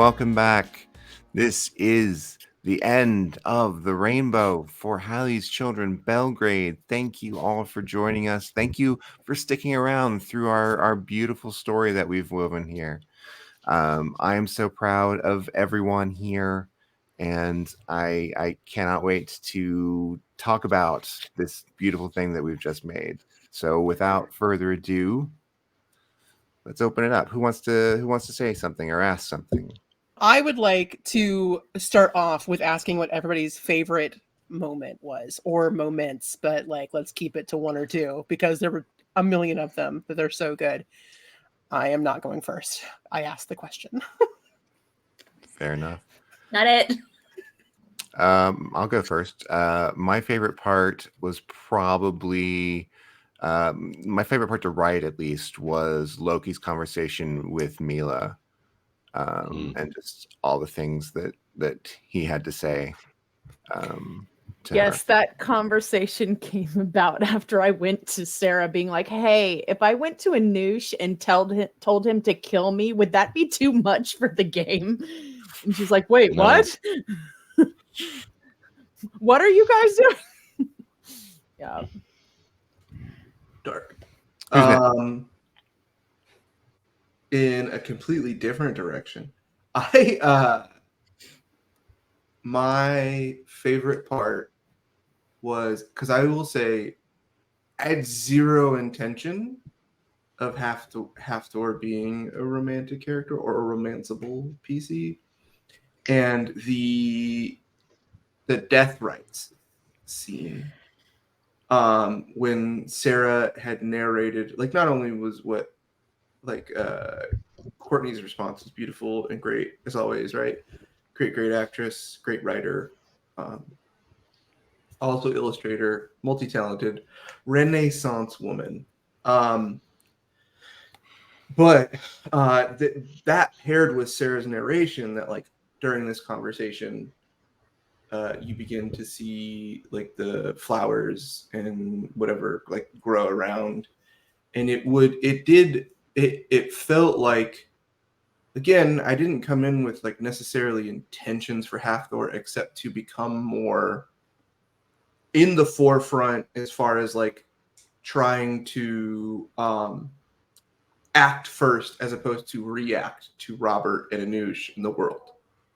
welcome back. This is the end of the rainbow for Halley's Children, Belgrade. Thank you all for joining us. Thank you for sticking around through our beautiful story that we've woven here. I am so proud of everyone here, and I cannot wait to talk about this beautiful thing that we've just made. So without further ado, let's open it up. Who wants to say something or ask something? I would like to start off with asking what everybody's favorite moment was, or moments, but let's keep it to one or two because there were a million of them that they're so good. I am not going first. I asked the question. Fair enough. Not it. I'll go first. My favorite part was probably my favorite part to write, at least, was Loki's conversation with Mila, and just all the things that he had to say. Yes, that conversation came about after I went to Sarah being like, hey, if I went to Anoush and told him to kill me, would that be too much for the game? And she's like, wait, No. what? What are you guys doing? Yeah. Dark. In a completely different direction, my favorite part was, because I will say I had zero intention of Hafthor being a romantic character or a romanceable PC, and the death rites scene, when Sarah had narrated, like, not only was what, like, Courtney's response was beautiful and great as always, right? Great actress, great writer, also illustrator, multi-talented, Renaissance woman. But that paired with Sarah's narration, that like during this conversation, you begin to see like the flowers and whatever like grow around, and it felt like, again, I didn't come in with like necessarily intentions for Hafthor except to become more in the forefront as far as like trying to act first as opposed to react to Robert and Anoush in the world,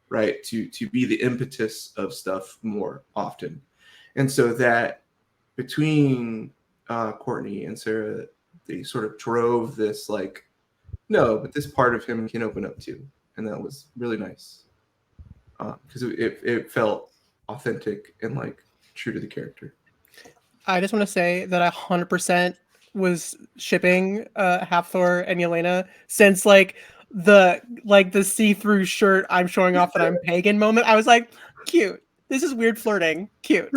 right? To be the impetus of stuff more often. And so that between Courtney and Sarah, they sort of drove this like, no, but this part of him can open up too. And that was really nice. Because it felt authentic and like true to the character. I just want to say that I 100% was shipping Hafthor and Yelena, since like the see-through shirt, I'm showing off that I'm pagan moment. I was like, cute. This is weird flirting. Cute.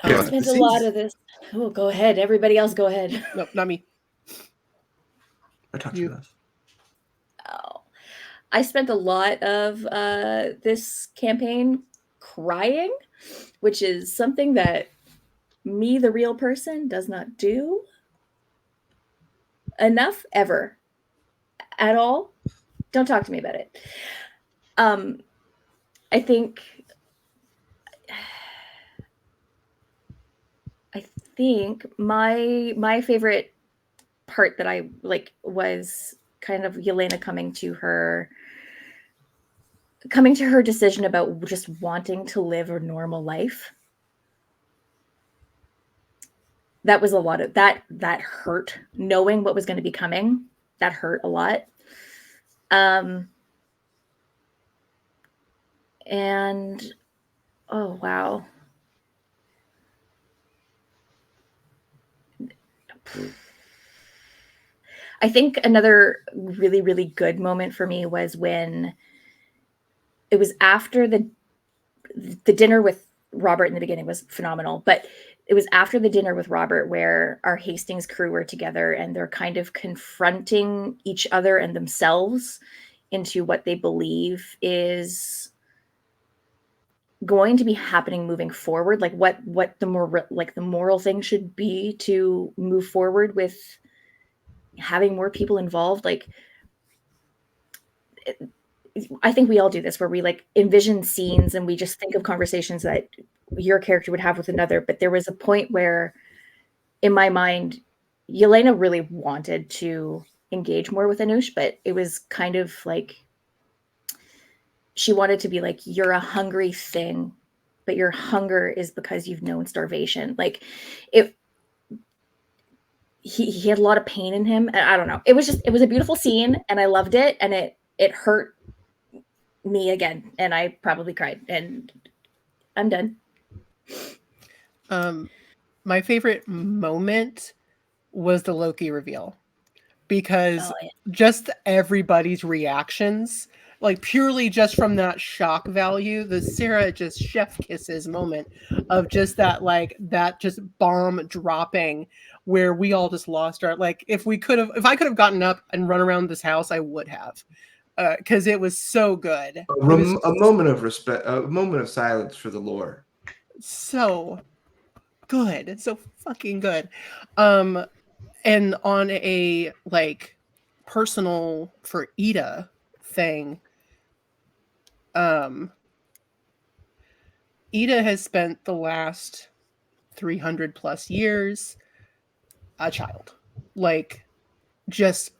I spent a lot of this. Oh, go ahead. Everybody else, go ahead. No, not me. I talked to enough. Oh, I spent a lot of this campaign crying, which is something that me, the real person, does not do enough ever at all. Don't talk to me about it. I think my favorite part that I like was kind of Yelena coming to her decision about just wanting to live a normal life. That was a lot of that hurt, knowing what was going to be coming. That hurt a lot. And oh wow. I think another really, really good moment for me was when it was after the dinner with Robert in the beginning was phenomenal, but it was after the dinner with Robert where our Hastings crew were together and they're kind of confronting each other and themselves into what they believe is going to be happening moving forward, like what the moral thing should be to move forward with having more people involved, like I think we all do this where we like envision scenes and we just think of conversations that your character would have with another. But there was a point where in my mind, Yelena really wanted to engage more with Anush, but it was kind of like she wanted to be like, you're a hungry thing, but your hunger is because you've known starvation. Like he had a lot of pain in him. And I don't know. It was a beautiful scene and I loved it. And it hurt me again. And I probably cried and I'm done. My favorite moment was the Loki reveal because just everybody's reactions, like purely just from that shock value, the Sarah just chef kisses moment of just that, like that just bomb dropping where we all just lost our, like if I could have gotten up and run around this house, I would have, because it was so good. A moment of respect, a moment of silence for the lore. So good, so fucking good. And on a like personal for Ida thing, Ida has spent the last 300 plus years a child, like just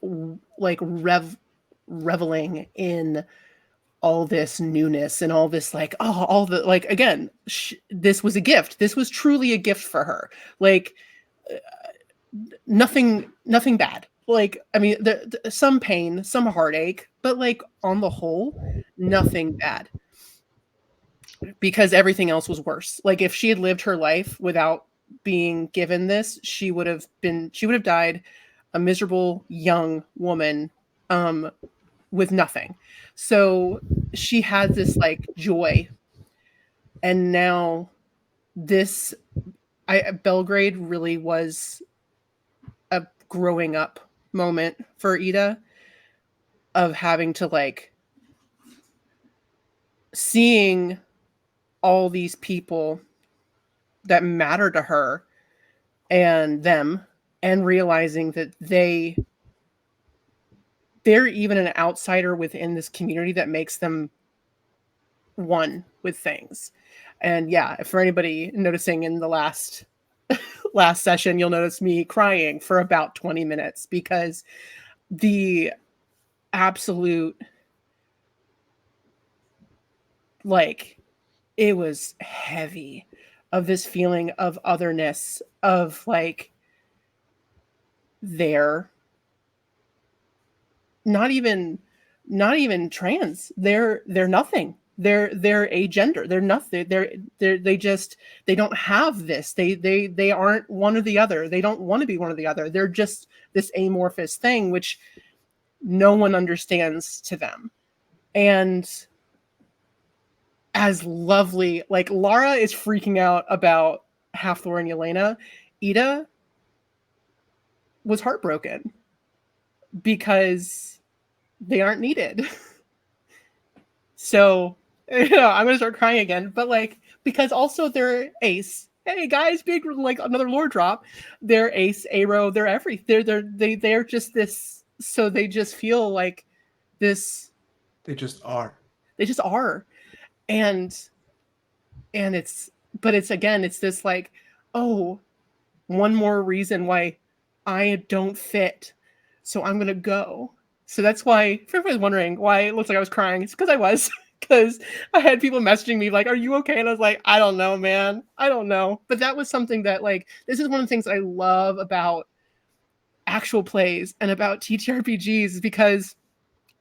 like reveling in all this newness and all this, like, oh, all the, like, again, this was a gift. This was truly a gift for her. Like, nothing bad. Like, I mean, some pain, some heartache, but like on the whole, nothing bad. Because everything else was worse. Like if she had lived her life without being given this, she would have died a miserable young woman with nothing. So she had this like joy. And now Belgrade really was a growing up moment for Ida of having to like seeing all these people that matter to her and them, and realizing that they're even an outsider within this community that makes them one with things. And yeah, for anybody noticing in the last session, you'll notice me crying for about 20 minutes because the absolute, like, it was heavy of this feeling of otherness, of like they're not even trans. They're nothing. They're agender. They're nothing. They don't have this. They aren't one or the other. They don't want to be one or the other. They're just this amorphous thing which no one understands to them. And as lovely, like Lara is freaking out about Half-Thor and Yelena. Ida was heartbroken because they aren't needed. So, I'm gonna start crying again, but like, because also they're ace. Hey guys, big, like another lore drop. They're ace, Aero, they're everything. They're just this, so they just feel like this. They just are. And it's this like, oh, one more reason why I don't fit, so I'm gonna go. So that's why, for everybody's wondering why it looks like I was crying, it's because I was. Because I had people messaging me like, are you okay? And I was like, I don't know, man. I don't know. But that was something that, like, this is one of the things I love about actual plays and about TTRPGs, because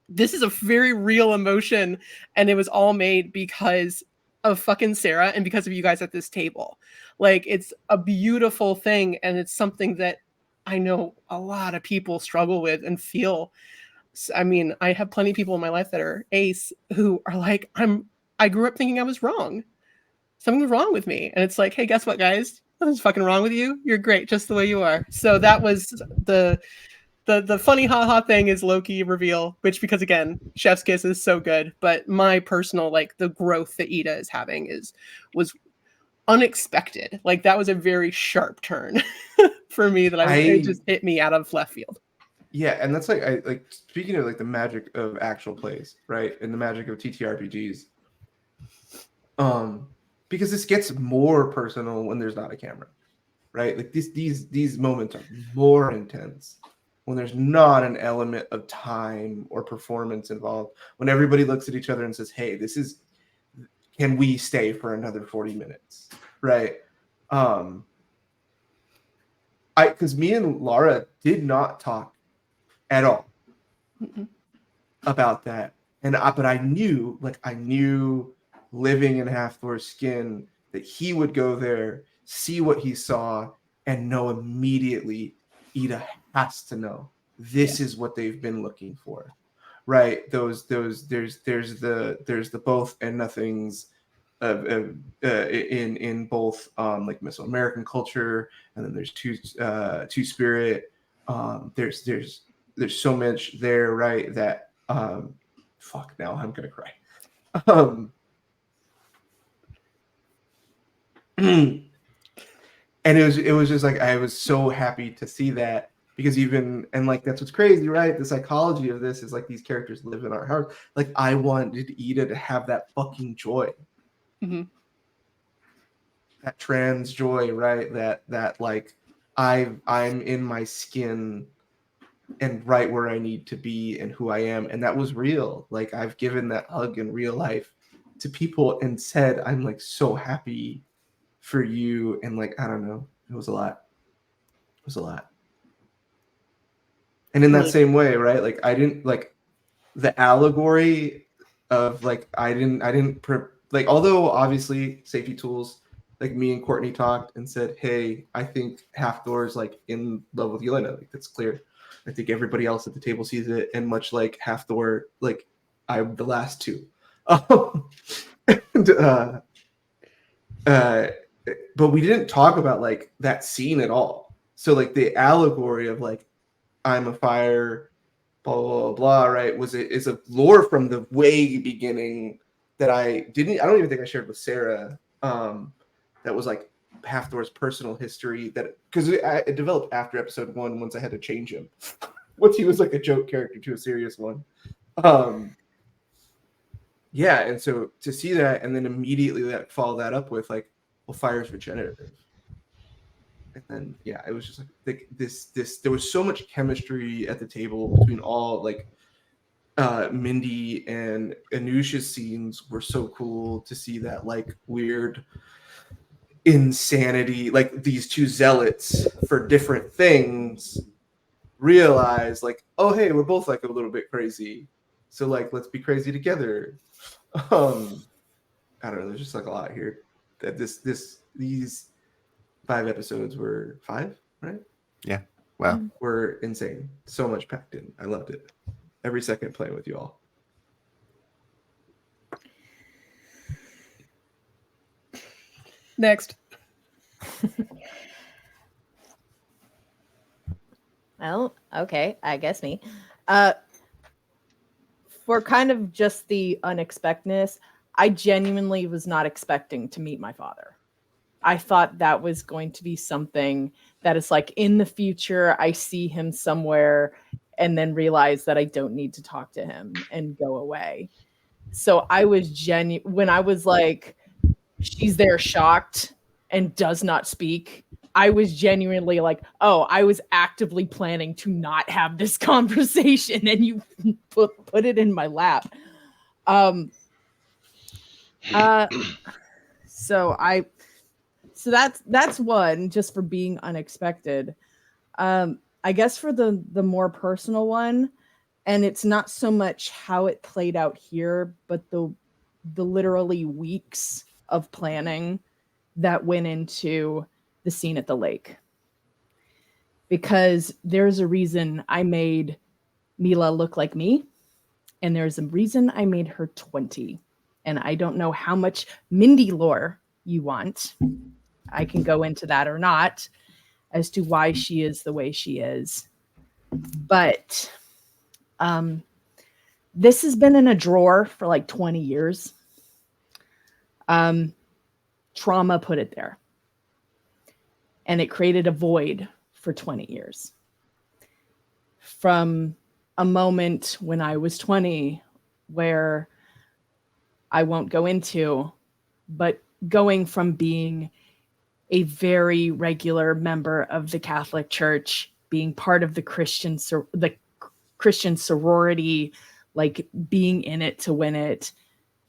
this is a very real emotion, and it was all made because of fucking Sarah and because of you guys at this table. Like, it's a beautiful thing, and it's something that I know a lot of people struggle with and feel. I mean, I have plenty of people in my life that are ace who are like, I grew up thinking I was wrong. Something was wrong with me. And it's like, hey, guess what, guys? Nothing's fucking wrong with you. You're great just the way you are. So that was the funny haha thing is Loki reveal, which, because again, Chef's Kiss is so good. But my personal, like, the growth that Ida is having was unexpected. Like, that was a very sharp turn for me that it just hit me out of left field. Yeah, and that's like I like speaking of like the magic of actual plays, right? And the magic of TTRPGs. Because this gets more personal when there's not a camera, right? Like these moments are more intense when there's not an element of time or performance involved. When everybody looks at each other and says, "Hey, can we stay for another 40 minutes?" Right? Because me and Laura did not talk at all about that, but I knew living in Halfthor's skin that he would go there, see what he saw, and know immediately. Ida has to know this is what they've been looking for, right? There's the both and nothings in both like Mesoamerican culture, and then there's two spirit. There's so much there, right? That fuck, now I'm gonna cry. And it was just like I was so happy to see that, because like that's what's crazy, right? The psychology of this is like these characters live in our hearts. Like I wanted Ida to have that fucking joy. Mm-hmm. That trans joy, right? That like I'm in my skin and right where I need to be and who I am. And that was real. Like I've given that hug in real life to people and said, I'm like so happy for you. And like, I don't know, it was a lot. It was a lot. And in that same way, right? Like I didn't like the allegory of like, like, although obviously safety tools, like me and Courtney talked and said, hey, I think Halfthor's like in love with Yelena. Like that's clear. I think everybody else at the table sees it. And much like Halfthor, like I'm the last two. And, but we didn't talk about like that scene at all. So like the allegory of like, I'm a fire, blah, blah, blah, blah, right? Is a lore from the way beginning that I don't even think I shared with Sarah. That was like Halfthor's personal history, that because it developed after episode 1 once I had to change him. Once he was like a joke character to a serious one. Yeah, and so to see that and then immediately follow that up with like, well, fire's regenerative. And then yeah, it was just like this there was so much chemistry at the table between all like Mindy and Anusha's scenes were so cool to see that like weird insanity, like these two zealots for different things realize like, oh hey, we're both like a little bit crazy, so like let's be crazy together. I don't know, there's just like a lot here that these 5 episodes were 5, right? Yeah. Wow. Were insane. So much packed in. I loved it. Every second playing with you all. Next. Well, okay, I guess me. For kind of just the unexpectedness, I genuinely was not expecting to meet my father. I thought that was going to be something that is like in the future, I see him somewhere and then realize that I don't need to talk to him and go away. So I was when I was like, she's there shocked and does not speak, I was genuinely like, oh, I was actively planning to not have this conversation and you put it in my lap. So that's one, just for being unexpected. I guess for the more personal one, and it's not so much how it played out here, but the literally weeks of planning that went into the scene at the lake. Because there's a reason I made Mila look like me, and there's a reason I made her 20. And I don't know how much Mindy lore you want. I can go into that or not as to why she is the way she is. But this has been in a drawer for like 20 years. Trauma put it there. And it created a void for 20 years. from a moment when I was 20 where I won't go into, but going from being a very regular member of the Catholic Church, being part of the Christian sorority, like being in it to win it,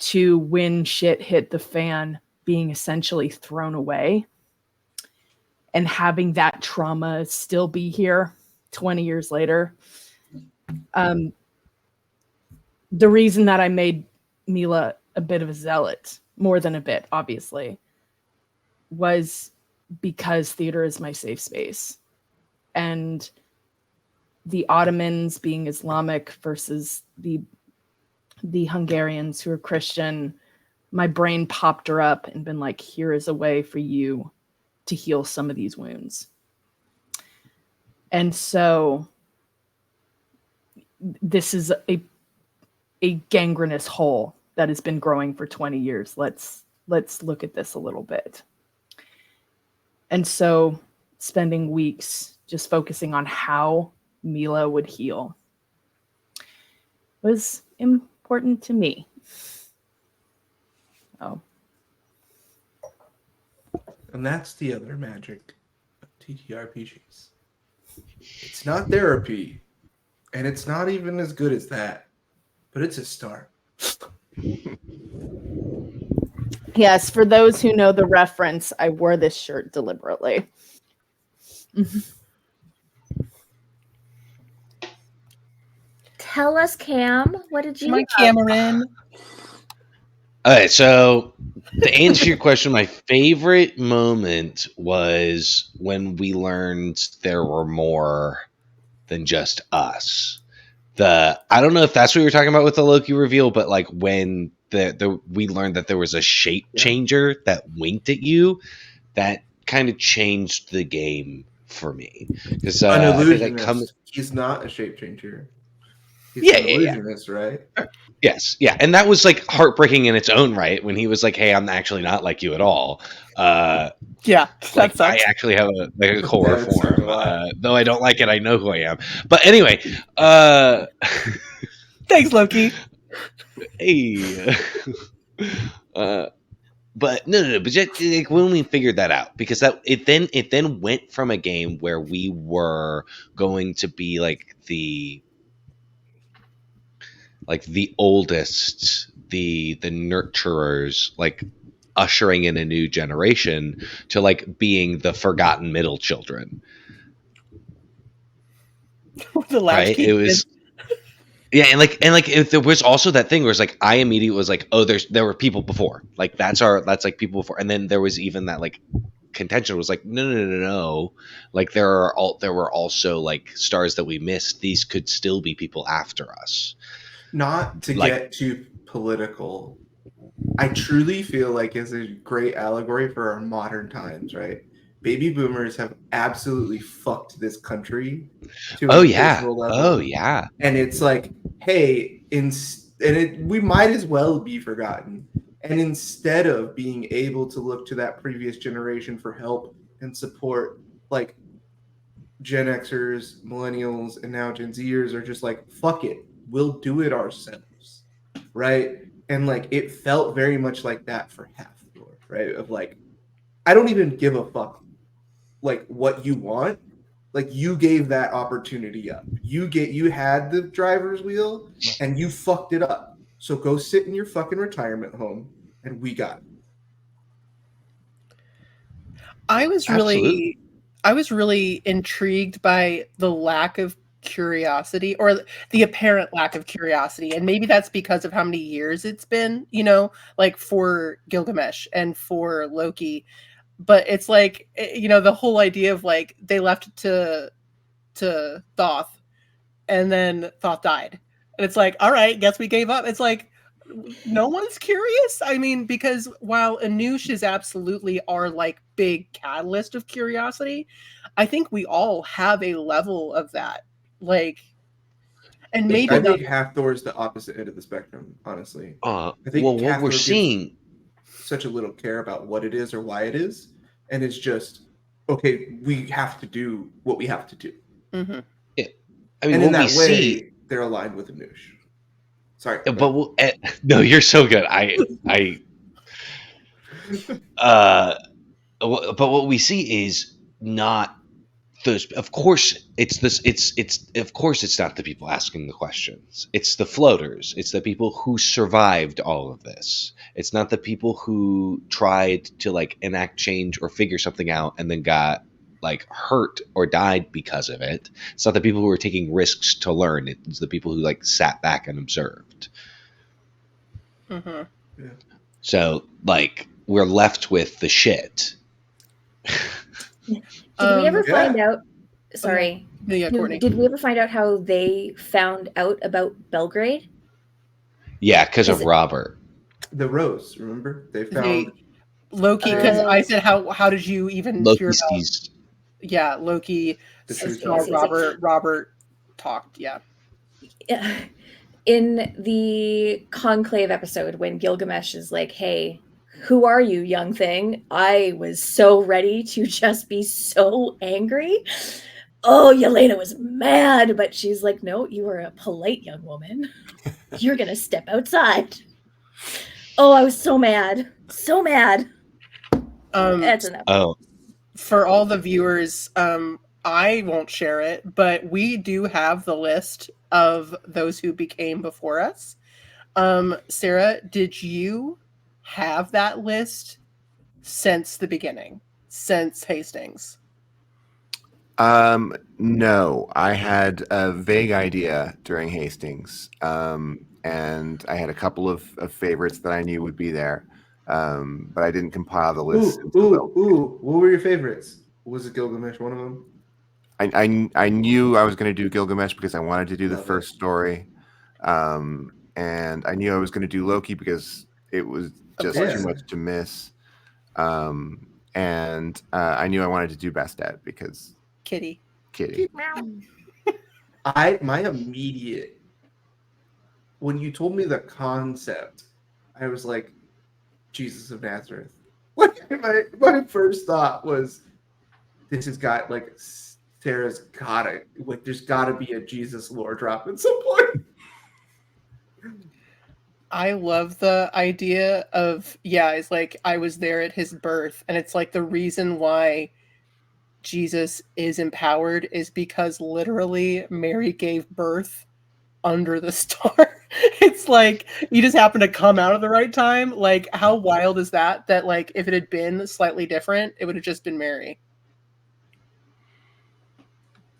to when shit hit the fan, being essentially thrown away and having that trauma still be here 20 years later. The reason that I made Mila a bit of a zealot, more than a bit, obviously, was because theater is my safe space. And the Ottomans being Islamic versus the Hungarians who are Christian, my brain popped her up and been like, here is a way for you to heal some of these wounds. And so this is a gangrenous hole that has been growing for 20 years. Let's look at this a little bit. And so spending weeks just focusing on how Mila would heal was important to me. Oh. And that's the other magic of TTRPGs. It's not therapy, and it's not even as good as that, but it's a start. Yes, for those who know the reference, I wore this shirt deliberately. Tell us, Cam, what did you My Cameron. All right, so to answer your question, my favorite moment was when we learned there were more than just us. I don't know if that's what you were talking about with the Loki reveal, but like when we learned that there was a shape changer that winked at you, that kind of changed the game for me. Because An I think illusionist. He's not a shape changer. He's Yeah, an illusionist, right? Yes, yeah, and that was like heartbreaking in its own right when he was like, "Hey, I'm actually not like you at all." Yeah, that like, sucks. I actually have a core Yeah, it sucked form, a lot. though I don't like it. I know who I am. But anyway, Thanks, Loki. hey, but no, but just like, when we figured that out, because it then went from a game where we were going to be like the oldest, the nurturers, like ushering in a new generation, to like being the forgotten middle children. The latchkey. Right? It was yeah, and there was also that thing where it's like I immediately was like, oh, there were people before. Like that's like people before. And then there was even that like contention was like, no. Like there were also like stars that we missed. These could still be people after us. Not to get too political, I truly feel like it's a great allegory for our modern times, right? Baby boomers have absolutely fucked this country to an abysmal level. Oh yeah. And it's like, hey, we might as well be forgotten. And instead of being able to look to that previous generation for help and support, like Gen Xers, millennials, and now Gen Zers are just like, fuck it, we'll do it ourselves, right? And like it felt very much like that for Halfdoor, right? Of like, I don't even give a fuck like what you want. Like you gave that opportunity up. You had the driver's wheel and you fucked it up. So go sit in your fucking retirement home and we got it. I was really intrigued by the lack of curiosity, or the apparent lack of curiosity, and maybe that's because of how many years it's been, like for Gilgamesh and for Loki. But it's like, the whole idea of like they left to Thoth, and then Thoth died, and it's like, all right, guess we gave up. It's like no one's curious. I mean, because while Anoush is absolutely our like big catalyst of curiosity, I think we all have a level of that. Like, and maybe I think Halfdoor is the opposite end of the spectrum, honestly. I think well, what we're seeing such a little care about what it is or why it is, and it's just okay. We have to do what we have to do. Mm-hmm. I mean, And in what we that way, see, they're aligned with Anoush. Sorry. but no, you're so good. But what we see is not those. Of course, it's this. It's of course it's not the people asking the questions. It's the floaters. It's the people who survived all of this. It's not the people who tried to like enact change or figure something out and then got like hurt or died because of it. It's not the people who were taking risks to learn. It's the people who like sat back and observed. Mm-hmm. Yeah. So like we're left with the shit. Did we ever Yeah. find out? Sorry. Yeah, Courtney. Did we ever find out how they found out about Belgrade? Yeah, because Is of it- Robert. The Rose, remember? They found Loki, because Oh. I said, how did you even Loki hear about? sees. Yeah, Loki. the Truth truth. Yes, How yes, Robert talked. Yeah. In the Conclave episode, when Gilgamesh is like, "Hey, who are you, young thing?" I was so ready to just be so angry. Oh, Yelena was mad, but she's like, "No, you are a polite young woman. You're gonna step outside." Oh, I was so mad, so mad. That's enough. Oh, For all the viewers, I won't share it, but we do have the list of those who became before us. Sarah, did you have that list since the beginning, since Hastings? No, I had a vague idea during Hastings, and I had a couple of favorites that I knew would be there, but I didn't compile the list. What were your favorites? Was it Gilgamesh one of them? I knew I was going to do Gilgamesh because I wanted to do the Love it. first story, and I knew I was going to do Loki because it was just course. too much to miss, and I knew I wanted to do Bastet because Kitty. My immediate, when you told me the concept, I was like, Jesus of Nazareth. My first thought was, this has got like Sarah's gotta like. There's gotta be a Jesus lore drop at some point. I love the idea of, it's like I was there at his birth, and it's like the reason why Jesus is empowered is because literally Mary gave birth under the star. It's like you just happen to come out at the right time. Like, how wild is that? That like if it had been slightly different, it would have just been Mary.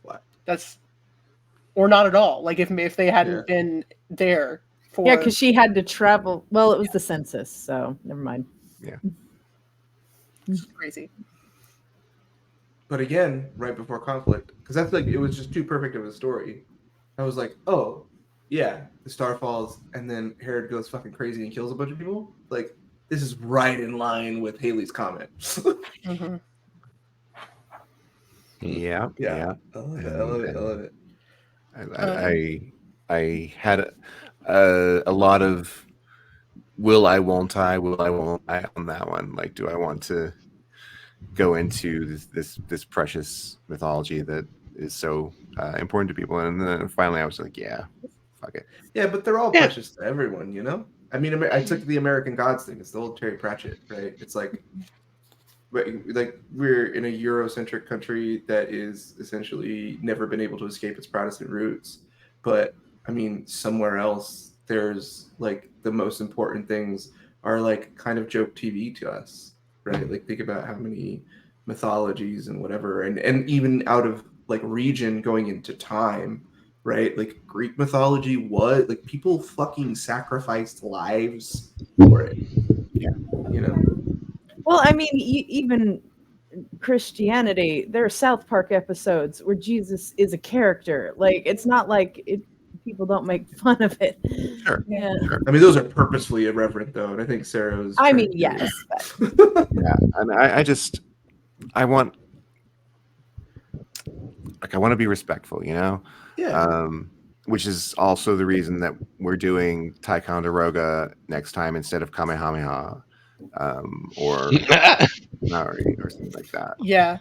What? That's or not at all. Like if they hadn't been there for Yeah, because she had to travel. Well, it was the census, so never mind. crazy. But again, right before conflict, because that's like it was just too perfect of a story. I was like, oh yeah, the star falls, and then Herod goes fucking crazy and kills a bunch of people. Like this is right in line with Haley's comment. Mm-hmm. Yeah. I love it. I had a lot of will I, won't I on that one. Like, do I want to go into this precious mythology that is so important to people? And then finally I was like, yeah, fuck it. Yeah, but they're all precious to everyone, you know? I mean, I took the American Gods thing. It's the old Terry Pratchett, right? It's like we're in a Eurocentric country that is essentially never been able to escape its Protestant roots. But I mean, somewhere else, there's like the most important things are like kind of joke TV to us, right? Like think about how many mythologies and whatever, and even out of like region going into time, right? Like Greek mythology was like people fucking sacrificed lives for it. Yeah. You know? Well, I mean, even Christianity, there are South Park episodes where Jesus is a character. Like, it's not like people don't make fun of it. Sure. Yeah. I mean, those are purposefully irreverent, though, and I think Sarah was. I mean, trying to- yes. But... Yeah, and I want to be respectful, you know? Yeah. Which is also the reason that we're doing Ticonderoga next time instead of Kamehameha, or Maori or something like that. Yeah.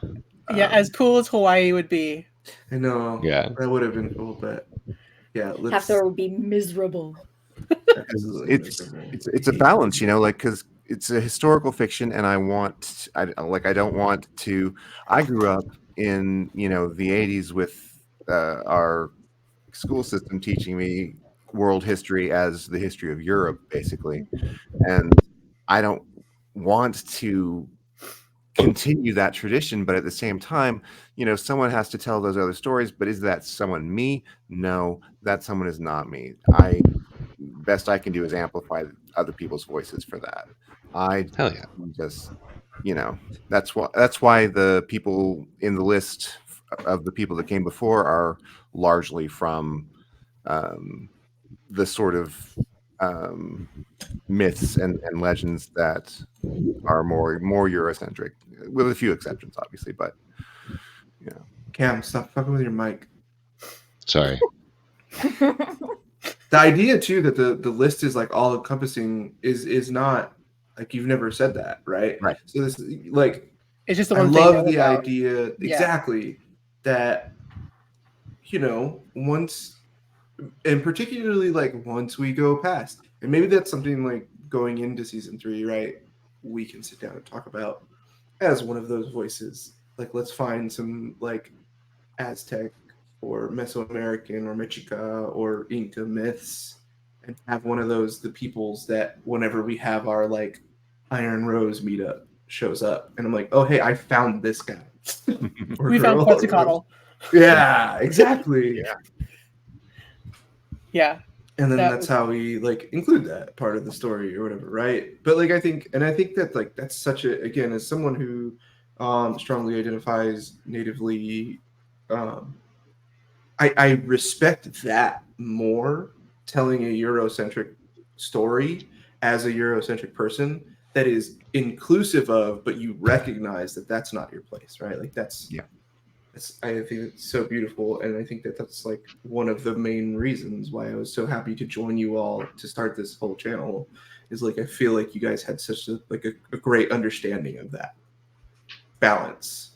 As cool as Hawaii would be, I know. Yeah. That would have been cool, but yeah, let's Hathor would be miserable. absolutely miserable. It's a balance, you know, like because it's a historical fiction, and I don't want to. I grew up in the 80s with our school system teaching me world history as the history of Europe, basically, and I don't want to continue that tradition, but at the same time, someone has to tell those other stories. But is that someone me? No, that someone is not me. Best I can do is amplify other people's voices for that. I Hell yeah. just, that's why the people in the list of the people that came before are largely from the sort of myths and legends that are more Eurocentric, with a few exceptions, obviously. But Cam, stop fucking with your mic. Sorry. The idea too that the list is like all encompassing is not like, you've never said that, right? Right. So this, like, It's just the I one thing. love the idea exactly that once, and particularly like once we go past, and maybe that's something like going into season 3, right? We can sit down and talk about as one of those voices. Like, let's find some like Aztec or Mesoamerican or Mexica or Inca myths and have one of those, the peoples that whenever we have our like Iron Rose meetup shows up and I'm like, oh, hey, I found this guy. We found Quetzalcoatl. Yeah, exactly. Yeah. And then that's how we like include that part of the story or whatever, right? But like I think that like that's such a, again, as someone who strongly identifies natively, I respect that more, telling a Eurocentric story as a Eurocentric person that is inclusive of, but you recognize that that's not your place, right? Like I think it's so beautiful, and I think that that's like one of the main reasons why I was so happy to join you all to start this whole channel. Is like I feel like you guys had such a great understanding of that balance.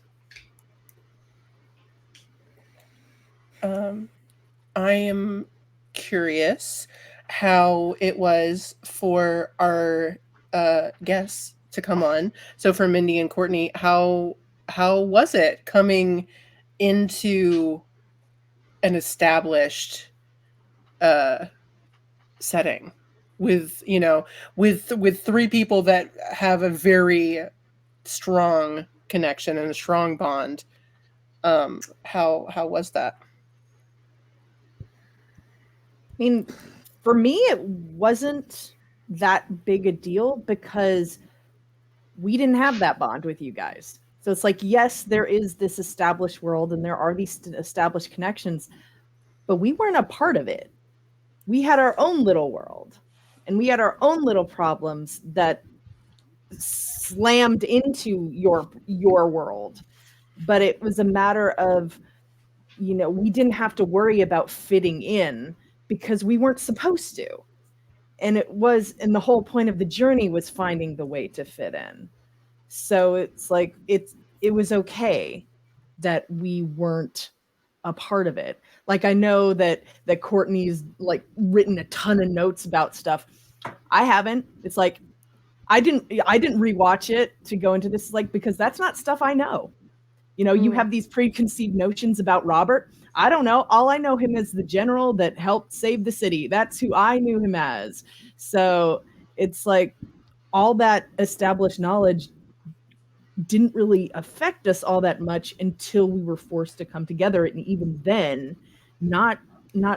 I am curious how it was for our guests to come on. So for Mindy and Courtney, how was it coming into an established setting with with 3 people that have a very strong connection and a strong bond? How was that? I mean, for me, it wasn't that big a deal because we didn't have that bond with you guys. So it's like, yes, there is this established world and there are these established connections, but we weren't a part of it. We had our own little world and we had our own little problems that slammed into your world. But it was a matter of, we didn't have to worry about fitting in because we weren't supposed to. And the whole point of the journey was finding the way to fit in. So it's like, it was okay that we weren't a part of it. Like, I know that Courtney's like written a ton of notes about stuff. I haven't. It's like, I didn't rewatch it to go into this, like, because that's not stuff I know. You have these preconceived notions about Robert. I don't know. All I know him as the general that helped save the city. That's who I knew him as. So it's like all that established knowledge didn't really affect us all that much until we were forced to come together. And even then, not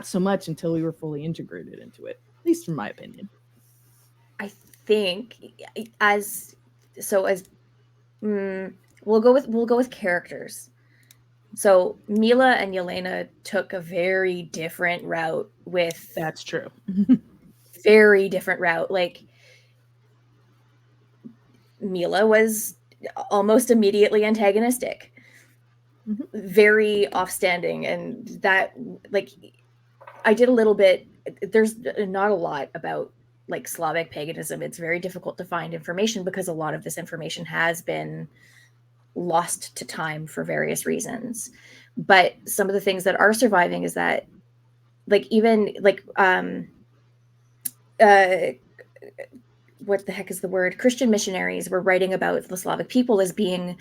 so much until we were fully integrated into it, at least from my opinion. I think we'll go with characters. So Mila and Yelena took a very different route with. That's true. Very different route. Like, Mila was almost immediately antagonistic, very offstanding, and that, like, I did a little bit. There's not a lot about like Slavic paganism. It's very difficult to find information because a lot of this information has been lost to time for various reasons. But some of the things that are surviving is that, like, even like what the heck is the word? Christian missionaries were writing about the Slavic people as being,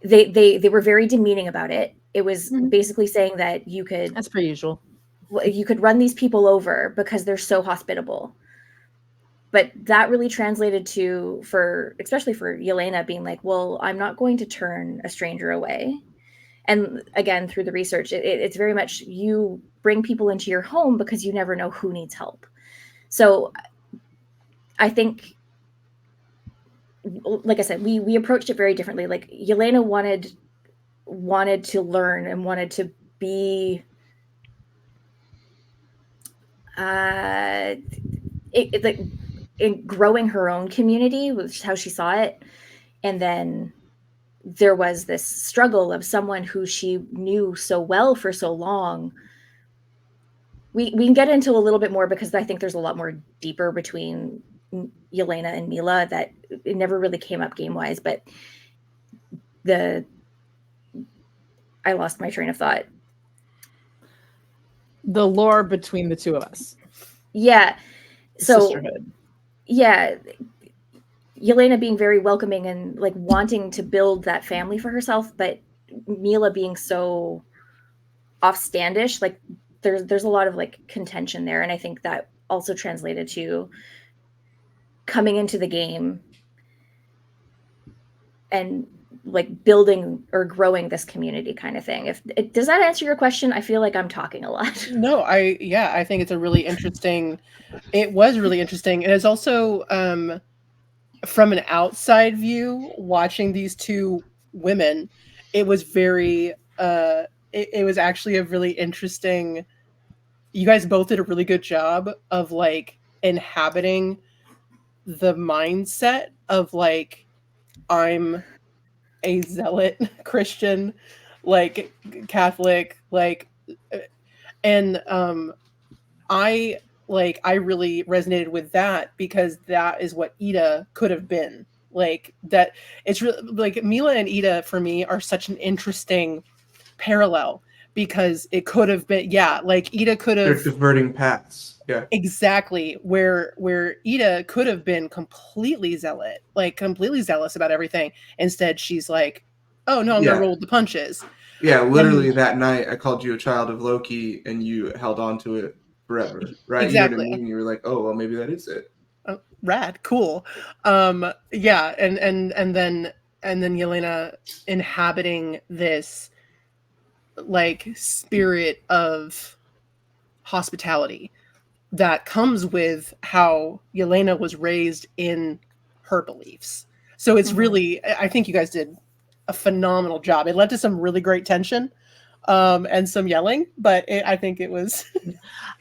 they were very demeaning about it. It was basically saying that you could, That's per usual. you could run these people over because they're so hospitable. But that really translated to, for especially for Yelena, being like, well, I'm not going to turn a stranger away. And again, through the research, it's very much, you bring people into your home because you never know who needs help. So I think, like I said, we approached it very differently. Like, Yelena wanted to learn and wanted to be like in growing her own community, which is how she saw it. And then there was this struggle of someone who she knew so well for so long. We can get into a little bit more, because I think there's a lot more deeper between Yelena and Mila that it never really came up game wise. But I lost my train of thought. The lore between the two of us. Yeah. So sisterhood. Yeah. Yelena being very welcoming and like wanting to build that family for herself, but Mila being so offstandish, like there's a lot of like contention there. And I think that also translated to coming into the game and like building or growing this community kind of thing. Does that answer your question? I feel like I'm talking a lot. No, I think it's a really interesting, it was really interesting. And it's also, from an outside view, watching these two women, it was very, it was actually a really interesting, you guys both did a really good job of like inhabiting the mindset of like, I'm a zealot Christian, like Catholic, like, and I really resonated with that, because that is what Ida could have been. Like, that it's really like Mila and Ida for me are such an interesting parallel, because it could have been, like Ida could have, they're diverting paths. Yeah, exactly, where Ida could have been completely zealous about everything. Instead, she's like, oh no, I'm gonna roll with the punches. Yeah, literally that night I called you a child of Loki and you held on to it forever, right? Exactly. You know what I mean? You were like, oh well, maybe that is it. Oh, rad, cool. Yeah, and then Yelena inhabiting this like spirit of hospitality that comes with how Yelena was raised in her beliefs. So it's really, I think you guys did a phenomenal job. It led to some really great tension and some yelling, but I think it was.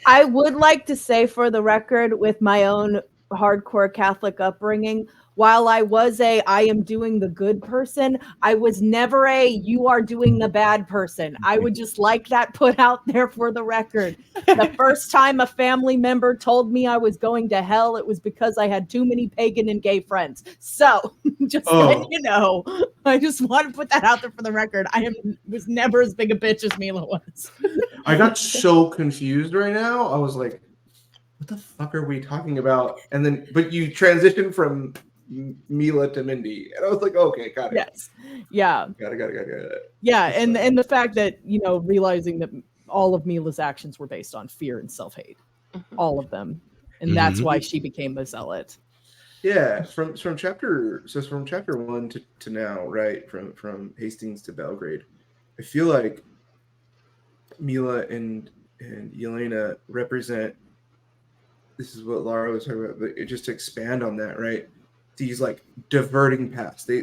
I would like to say, for the record, with my own hardcore Catholic upbringing, while I was I am doing the good person, I was never you are doing the bad person. I would just like that put out there for the record. The first time a family member told me I was going to hell, it was because I had too many pagan and gay friends. So just letting you know, I just want to put that out there for the record. Was never as big a bitch as Mila was. I got so confused right now. I was like, what the fuck are we talking about? And then, but you transitioned from Mila to Mindy, and I was like, okay, got it. Yes, yeah, got it. Yeah, and the fact that, you know, realizing that all of Mila's actions were based on fear and self-hate, all of them, and that's why she became a zealot. Yeah, from chapter 1 to now, right? From Hastings to Belgrade, I feel like Mila and Yelena represent. This is what Laura was talking about, but just to expand on that, right? These like diverting paths. They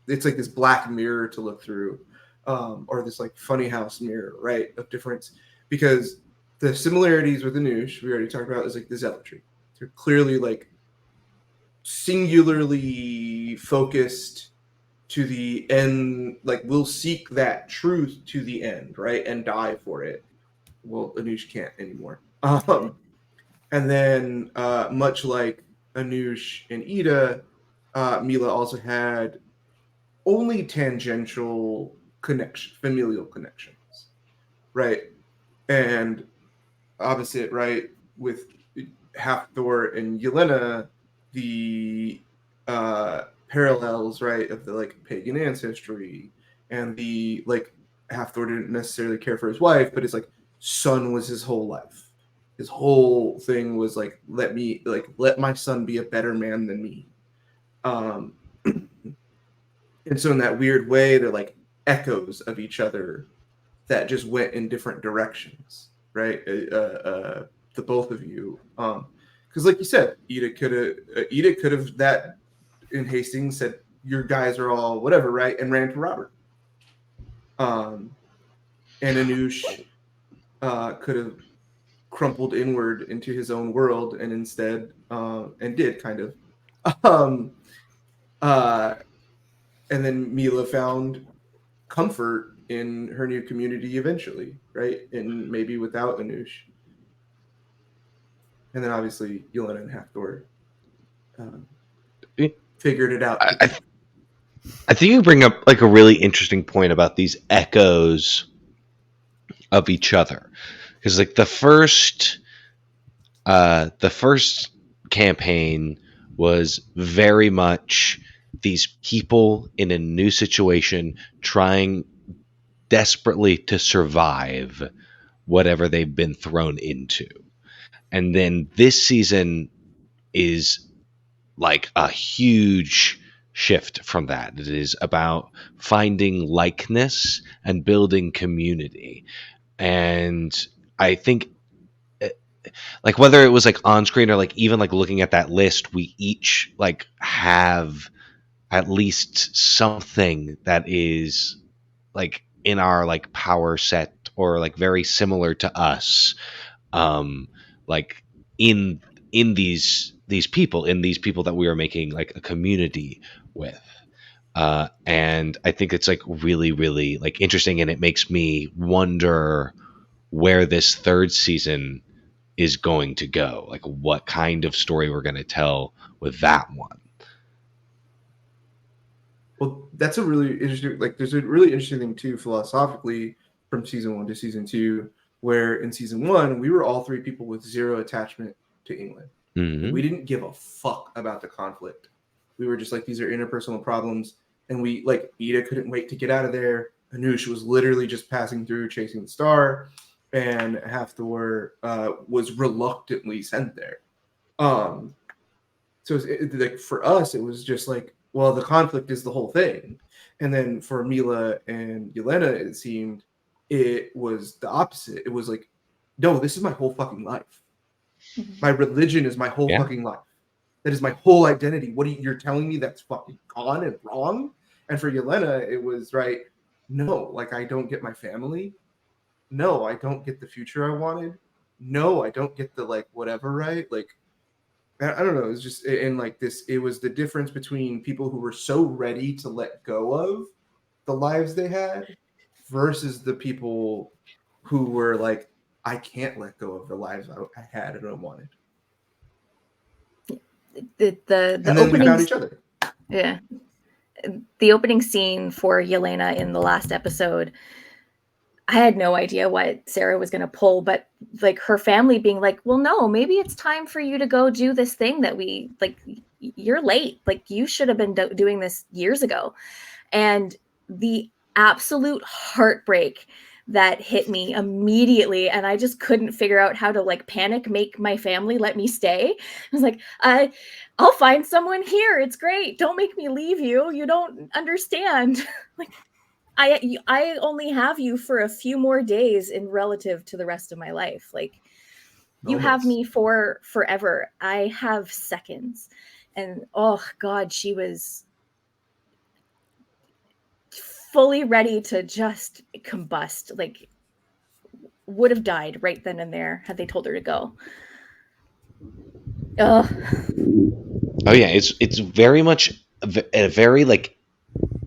it's like this black mirror to look through, or this like funny house mirror, right? Of difference, because the similarities with Anush we already talked about is like the zealotry. They're clearly like singularly focused to the end. Like we'll seek that truth to the end, right, and die for it. Well, Anush can't anymore. And then, much like Anush and Ida, Mila also had only tangential familial connections, right? And opposite, right, with Hafthor and Yelena, the parallels, right, of the like pagan ancestry, and the like Hafthor didn't necessarily care for his wife, but his like son was his whole life. His whole thing was like, let my son be a better man than me. And so in that weird way, they're like echoes of each other that just went in different directions, right? The both of you, because like you said, Eda could have that in Hastings said your guys are all whatever, right, and ran to Robert. And Anush could have crumpled inward into his own world and instead and did kind of and then Mila found comfort in her new community eventually, right? And maybe without Anush. And then obviously Yelena and Hafthor figured it out. I think you bring up like a really interesting point about these echoes of each other. Because like the first campaign was very much these people in a new situation trying desperately to survive whatever they've been thrown into. And then this season is like a huge shift from that. It is about finding likeness and building community. And I think like whether it was like on screen or like even like looking at that list, we each like have at least something that is like in our like power set or like very similar to us, like in these people that we are making like a community with. And I think it's like really, really like interesting, and it makes me wonder where this third season is going to go, like what kind of story we're going to tell with that one. Well, that's a really interesting, like there's a really interesting thing too philosophically from season 1 to season 2, where in season 1 we were all 3 people with zero attachment to England. Mm-hmm. We didn't give a fuck about the conflict. We were just like, these are interpersonal problems, and we like Eda couldn't wait to get out of there. Anush was literally just passing through chasing the star, and Hafthor was reluctantly sent there. So like for us, it was just like, well, the conflict is the whole thing. And then for Mila and Yelena, it seemed it was the opposite. It was like, no, this is my whole fucking life. My religion is my whole fucking life. That is my whole identity. What you're telling me that's fucking gone and wrong? And for Yelena, it was right. No, like I don't get my family. No, I don't get the future I wanted. No, I don't get the like whatever, right? Like I don't know. It's just in like this. It was the difference between people who were so ready to let go of the lives they had versus the people who were like, I can't let go of the lives I had and I wanted. The and then opening, we found each other. Yeah. The opening scene for Yelena in the last episode, I had no idea what Sarah was going to pull, but like her family being like, well, no, maybe it's time for you to go do this thing that we like, you're late. Like you should have been doing this years ago. And the absolute heartbreak that hit me immediately. And I just couldn't figure out how to like panic, make my family let me stay. I was like, I'll find someone here. It's great. Don't make me leave you. You don't understand. Like, I only have you for a few more days in relative to the rest of my life. Like you have me for forever. I have seconds. And oh God, she was fully ready to just combust. Like would have died right then and there had they told her to go. Oh yeah, it's very much a very like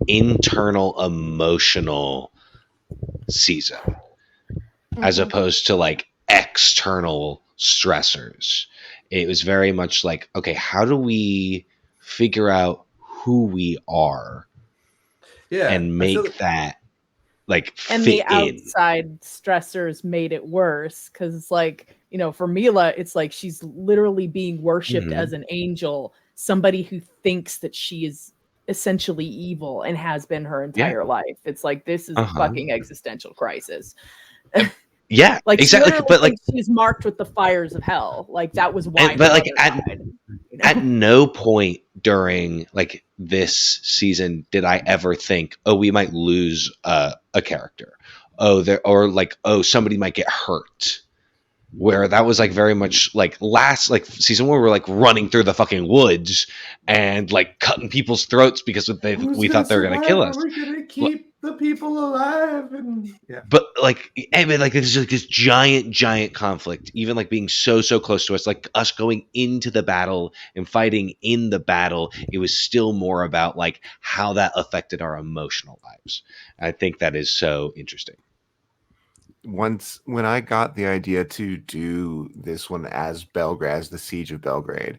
internal emotional season as opposed to like external stressors. It was very much like, okay, how do we figure out who we are and make that and fit the in. outside stressors made it worse because, like, you know, for Mila, it's like she's literally being worshipped as an angel, somebody who thinks that she is essentially evil and has been her entire life. It's like, this is a fucking existential crisis. Yeah, like exactly. But like, she's marked with the fires of hell. Like, that was why. But like died, you know? at no point during like this season did I ever think, oh, we might lose a character. Oh, somebody might get hurt. Where that was like very much like last like season where we're like running through the fucking woods and like cutting people's throats because we thought they were gonna kill us. We're gonna keep the people alive, and But like, I mean, like there's like this giant conflict, even like being so close to us, like us going into the battle and fighting in the battle. It was still more about like how that affected our emotional lives. I think that is so interesting. When I got the idea to do this one as Belgrade, as the Siege of Belgrade,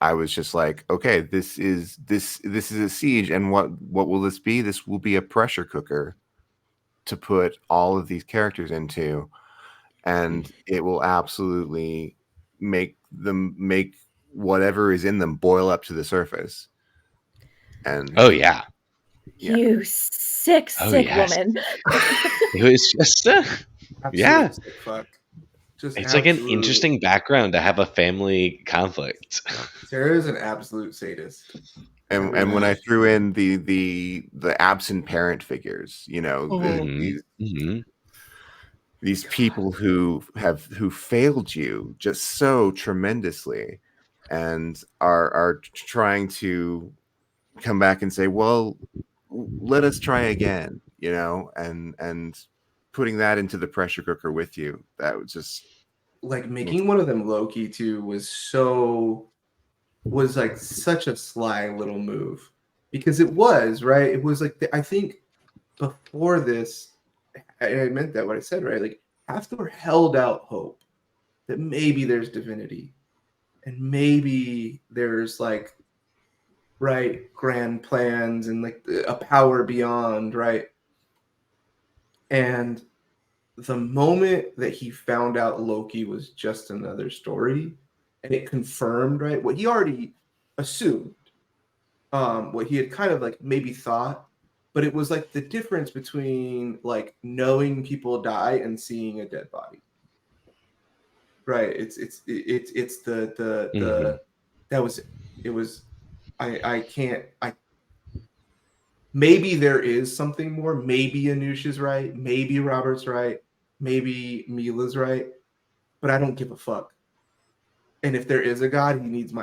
I was just like, okay, this is a siege, and what will this be? This will be a pressure cooker to put all of these characters into, and it will absolutely make whatever is in them boil up to the surface. And you sick woman. It was just fuck. It's like an interesting background to have a family conflict. Sarah is an absolute sadist. And when I threw in the absent parent figures, you know, these people who failed you just so tremendously and are trying to come back and say, well, let us try again, you know, and putting that into the pressure cooker with you, that was just like making one of them Loki too was like such a sly little move, because it was right. It was like I think before this, I meant that what I said, right? Like Hathor held out hope that maybe there's divinity, and maybe there's like grand plans and like a power beyond, right? And the moment that he found out Loki was just another story, and it confirmed, right, what he already assumed, what he had kind of like maybe thought, but it was like the difference between like knowing people die and seeing a dead body, right? It's the maybe there is something more. Maybe Anush is right. Maybe Robert's right. Maybe Mila's right. But I don't give a fuck. And if there is a God, he needs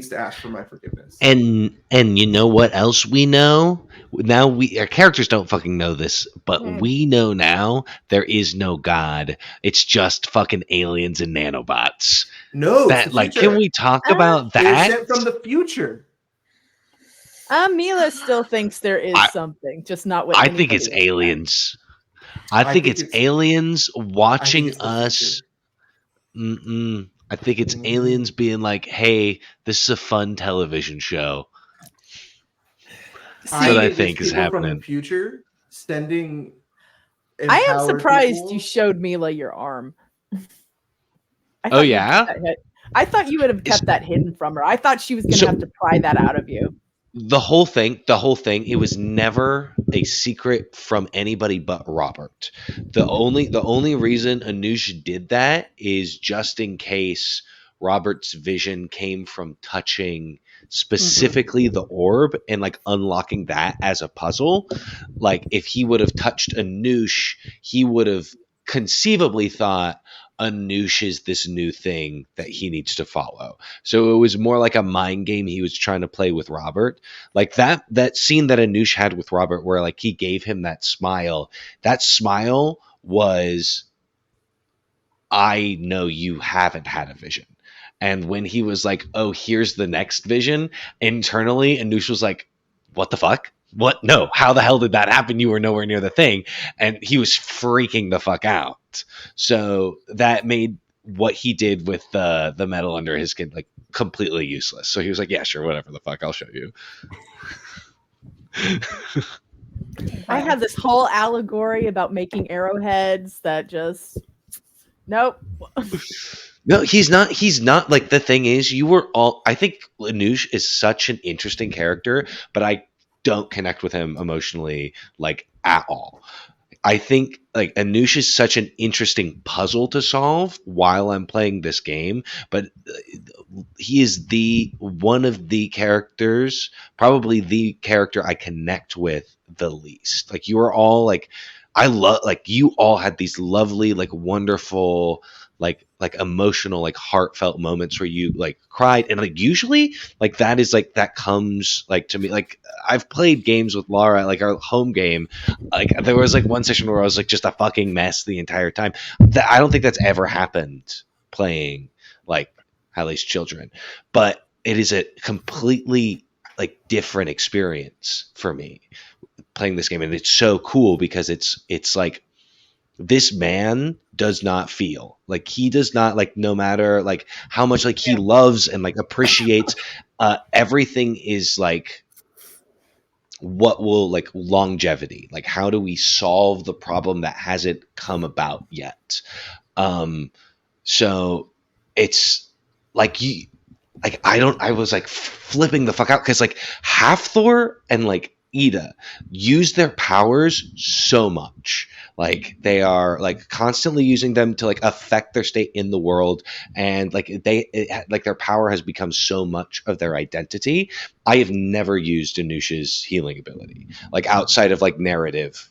to ask for my forgiveness. And you know what else we know? Now our characters don't fucking know this, but we know now there is no God. It's just fucking aliens and nanobots. No, that like, can we talk about that? They're sent from the future. Mila still thinks there is something, just not with. I think it's aliens. I think it's aliens watching us. I think it's aliens being like, "Hey, this is a fun television show." I think is happening. From the future, sending. I am surprised you showed Mila your arm. Oh yeah, I thought you would have kept that hidden from her. I thought she was going to have to pry that out of you. The whole thing, it was never a secret from anybody but Robert. The only reason Anush did that is just in case Robert's vision came from touching specifically the orb and like unlocking that as a puzzle. Like if he would have touched Anush, he would have conceivably thought Anush is this new thing that he needs to follow. So it was more like a mind game he was trying to play with Robert. Like that scene that Anush had with Robert where like he gave him that smile was, I know you haven't had a vision. And when he was like, oh, here's the next vision, internally Anush was like, what the fuck? What? No, how the hell did that happen? You were nowhere near the thing. And he was freaking the fuck out. So that made what he did with the metal under his skin like completely useless. So he was like, yeah, sure, whatever the fuck, I'll show you. I had this whole allegory about making arrowheads that just nope. No, he's not. He's not. Like, the thing is, you were all. I think Anoush is such an interesting character, but I don't connect with him emotionally, like, at all. I think like Anoush is such an interesting puzzle to solve while I'm playing this game, but he is the one of the characters, probably the character I connect with the least. Like, you are all like, I love, like, you all had these lovely, like, wonderful, like emotional, like, heartfelt moments where you like cried, and like usually like that is like that comes like to me, like I've played games with Laura, like our home game, like there was like one session where I was like just a fucking mess the entire time. I don't think that's ever happened playing like Halley's Children, but it is a completely like different experience for me playing this game, and it's so cool because it's like this man does not feel like, he does not, like, no matter like how much like he loves and like appreciates everything is like what will like longevity, like how do we solve the problem that hasn't come about yet. So it's like you like I was like flipping the fuck out because like Halfthor and like Ida use their powers so much. Like they are like constantly using them to like affect their state in the world, and like like their power has become so much of their identity. I have never used Anoush's healing ability, like outside of like narrative.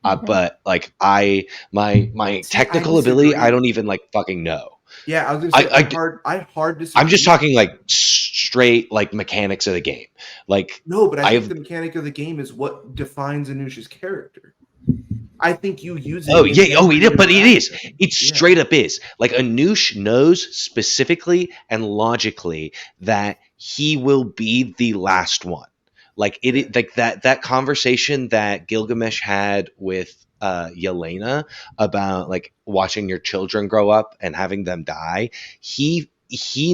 But like my technical ability, I don't even like fucking know. Yeah, I was gonna say I hard disagree. I'm just talking like straight like mechanics of the game. Like no, but I think the mechanic of the game is what defines Anoush's character. I think you use it. Oh yeah, but it is. It straight up is. Like Anoush knows specifically and logically that he will be the last one. Like it, like that conversation that Gilgamesh had with Yelena about like watching your children grow up and having them die. He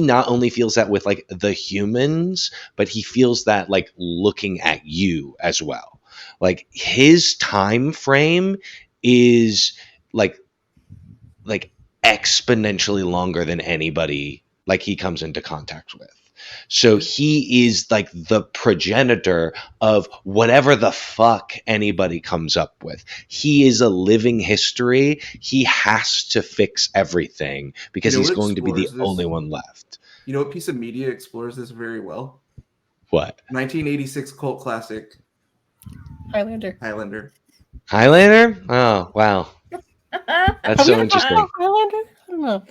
not only feels that with like the humans, but he feels that like looking at you as well. Like his time frame is like exponentially longer than anybody like he comes into contact with. So he is like the progenitor of whatever the fuck anybody comes up with. He is a living history. He has to fix everything because he's going to be the only one left. You know what piece of media explores this very well? What? 1986 cult classic. Highlander. Highlander? Oh, wow. That's so interesting. Highlander? I don't know.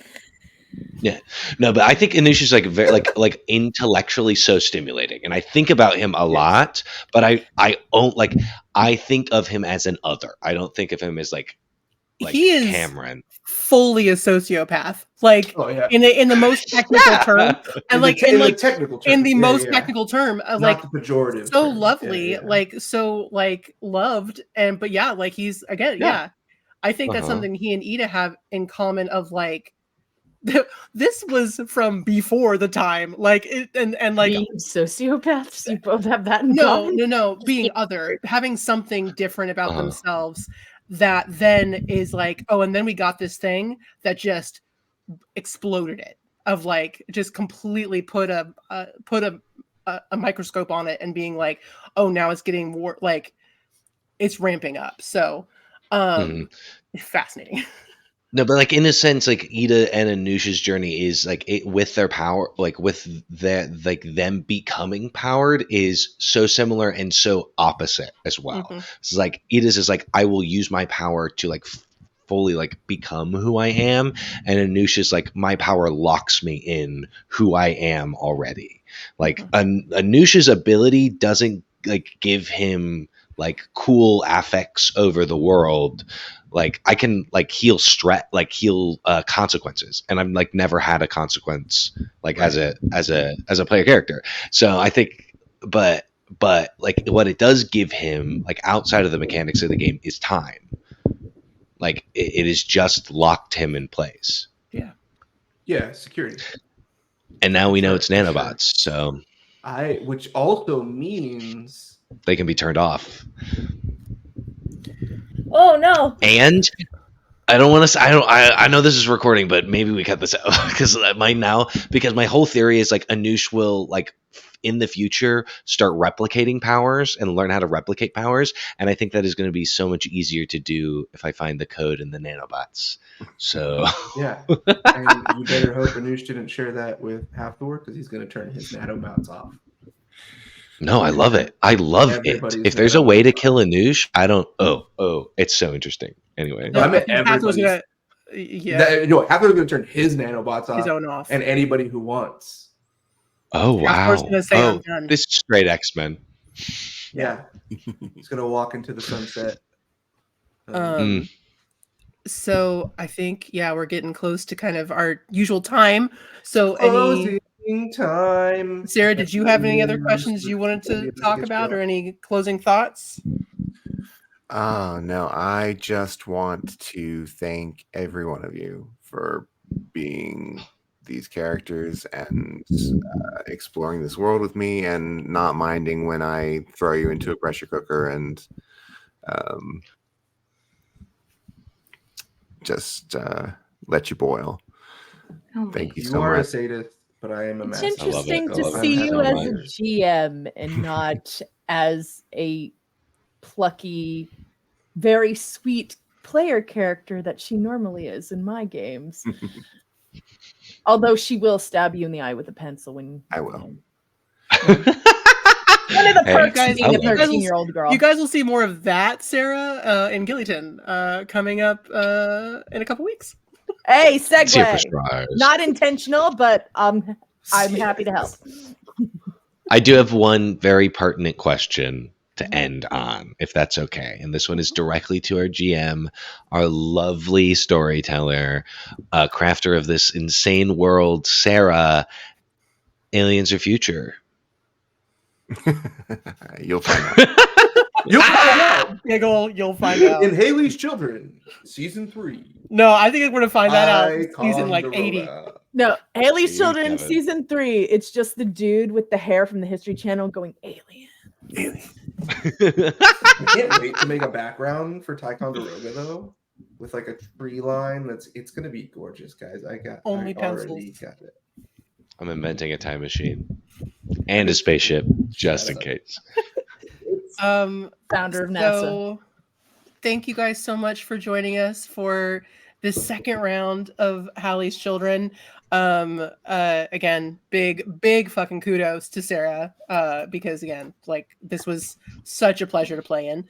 Yeah, no, but I think Anoush is like very like intellectually so stimulating, and I think about him a lot. But I don't like. I think of him as an other. I don't think of him as like he is Cameron. Fully a sociopath, like in the most technical term, and like in like technical term. In the most technical term, like not the pejorative. So term. Lovely, like so like loved, and but yeah, like he's again, I think that's something he and Ida have in common. Of like. This was from before the time, like it, and like being sociopaths. You both have that in common? No, being other, having something different about themselves that then is like, oh, and then we got this thing that just exploded it, of like just completely put a microscope on it and being like, oh, now it's getting more like it's ramping up. So fascinating. No, but like in a sense, like Ida and Anoush's journey is like it with their power, like with their like them becoming powered is so similar and so opposite as well. It's like Ida's is like, I will use my power to like fully like become who I am, and Anoush is like, my power locks me in who I am already. Like Anoush's ability doesn't like give him like cool affects over the world. Like I can like heal consequences, and I'm like never had a consequence like as a player character. So I think, but like what it does give him, like outside of the mechanics of the game, is time. Like it has just locked him in place. Yeah, security. And now we know it's nanobots. So which also means they can be turned off. Oh no! And I don't want to. I know this is recording, but maybe we cut this out because I might now. Because my whole theory is like Anoush will like in the future start replicating powers and learn how to replicate powers, and I think that is going to be so much easier to do if I find the code in the nanobots. So Yeah, and you better hope Anoush didn't share that with Hathor because he's going to turn his nanobots off. no, I love it. I love it. Everybody's If there's a way to nanobots kill Anoush, I don't. Oh, it's so interesting. Anyway, No, I meant Hathor's everybody's. Hathor's going to turn his nanobots his off, own off. and anybody who wants. oh Hathor's wow. gonna say, "I'm done." This is straight X-Men. Yeah, he's going to walk into the sunset. So I think we're getting close to kind of our usual time. So Closing time. Sarah, did you have any other questions you wanted to talk about, or any closing thoughts? Oh, no, I just want to thank every one of you for being these characters and exploring this world with me and not minding when I throw you into a pressure cooker and just let you boil. Thank you You so are a much. sadist, but I am a It's master. interesting I to love it. see I you have as no a liars. GM and not as a plucky, very sweet player character that she normally is in my games. Although she will stab you in the eye with a pencil when I will. One of the Hey, perks guys- of being a you guys will- 13-year-old girl. You guys will see more of that, Sarah, in Gillyton coming up in a couple weeks. Hey, Super segue. stars. Not intentional, but I'm happy to help. I do have one very pertinent question to end on, if that's okay. And this one is directly to our GM, our lovely storyteller, crafter of this insane world, Sarah. Aliens or future? You'll find out. You'll find out Giggle, you'll find out. in Haley's Children, season 3. No, I think we're gonna find that out in season like Ticonderoga. 80. No, Haley's Jeez, Children, Kevin. season 3. It's just the dude with the hair from the History Channel going alien. I can't wait to make a background for Ticonderoga though, with like a tree line. It's gonna be gorgeous, guys. I Only already pencils. got it. I'm inventing a time machine and a spaceship just in case. Founder of NASA. So thank you guys so much for joining us for this second round of Halley's Children. Again, big fucking kudos to Sarah, because again, like, this was such a pleasure to play in.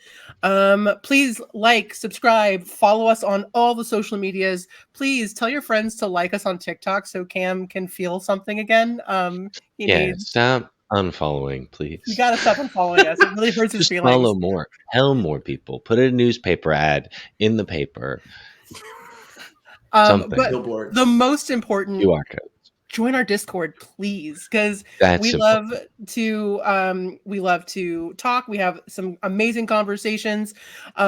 Please like, subscribe, follow us on all the social medias. Please tell your friends to like us on TikTok so Cam can feel something again. Stop unfollowing, please. You gotta stop unfollowing us. It really hurts his Just feelings. follow more. Tell more people. Put a newspaper ad in the paper. Something. But Billboards. the most important, QR code. join our Discord, please, because That's we important. love to talk. We have some amazing conversations.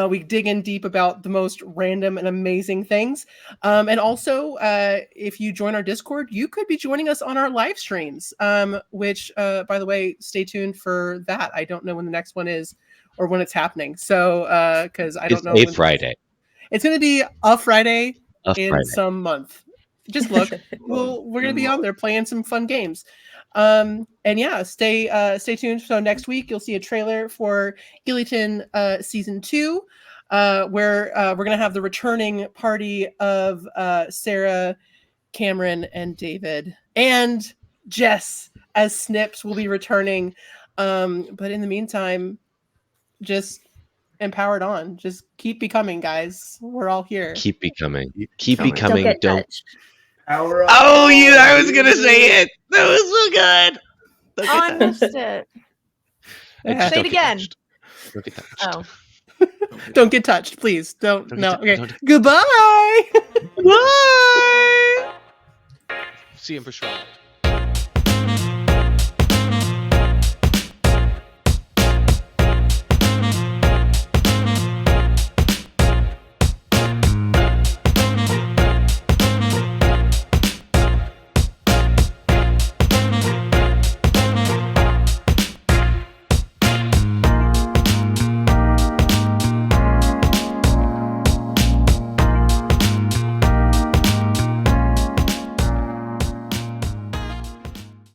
We dig in deep about the most random and amazing things. And also, if you join our Discord, you could be joining us on our live streams. Which, by the way, stay tuned for that. I don't know when the next one is or when it's happening. So, because I don't know. It's a Friday. It's going to be a Friday in Friday. some month. Just look. We're gonna be on there playing some fun games. And yeah, stay tuned. So next week you'll see a trailer for Gillyton season 2, where we're gonna have the returning party of Sarah, Cameron, and David, and Jess as Snips will be returning. But in the meantime, just empowered on. Just keep becoming, guys. We're all here. Keep becoming. Keep Keep becoming. becoming. Don't get Don't. touched. Power up. Oh, yeah! I was gonna say it. That was so good. Don't I get missed touched. it. Just Say it don't get again. touched. Don't get touched. Oh. Don't get touched, please. Don't. Don't No. get Okay. don't- Goodbye. Bye. See you in Prescribe.